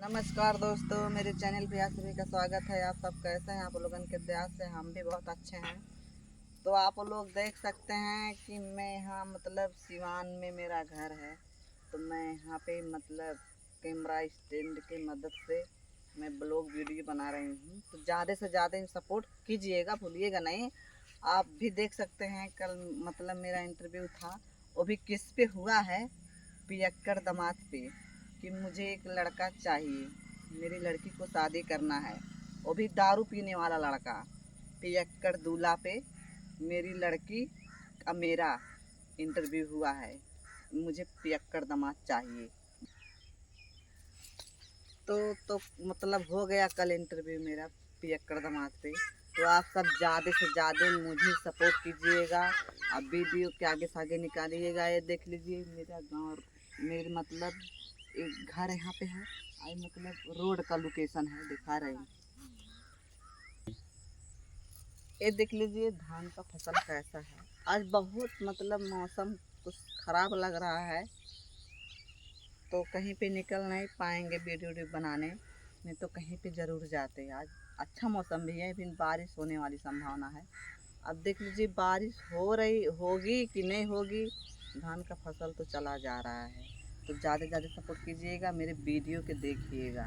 नमस्कार दोस्तों, मेरे चैनल पे आप सभी का स्वागत है। आप सब कैसे हैं? आप लोगों के दया से हम भी बहुत अच्छे हैं। तो आप लोग देख सकते हैं कि मैं यहाँ सिवान में मेरा घर है। तो मैं यहाँ पे कैमरा स्टैंड की मदद से मैं ब्लॉग वीडियो बना रही हूँ। तो ज़्यादा से ज़्यादा सपोर्ट कीजिएगा, भूलिएगा नहीं। आप भी देख सकते हैं कल मेरा इंटरव्यू था, वो भी किस पे हुआ है, पियक्कड़ दामाद पे, कि मुझे एक लड़का चाहिए, मेरी लड़की को शादी करना है, वो भी दारू पीने वाला लड़का। पियक्कड़ दूल्हा पे मेरी लड़की का मेरा इंटरव्यू हुआ है, मुझे पियक्कड़ दामाद चाहिए। तो हो गया कल इंटरव्यू मेरा पियक्कड़ दामाद पे। तो आप सब ज़्यादा से ज़्यादा मुझे सपोर्ट कीजिएगा। अब वीडियो के आगे से आगे निकालिएगा। ये देख लीजिए मेरा गांव, मेरे एक घर यहाँ पे है। आई रोड का लोकेशन है, दिखा रही हूँ। ये देख लीजिए धान का फसल कैसा है। आज बहुत मौसम कुछ खराब लग रहा है, तो कहीं पे निकल नहीं पाएंगे वीडियो बनाने। नहीं तो कहीं पे ज़रूर जाते। आज अच्छा मौसम भी है, फिर बारिश होने वाली संभावना है। अब देख लीजिए बारिश हो रही होगी कि नहीं होगी। धान का फसल तो चला जा रहा है। तो ज़्यादा से ज़्यादा सपोर्ट कीजिएगा, मेरे वीडियो के देखिएगा।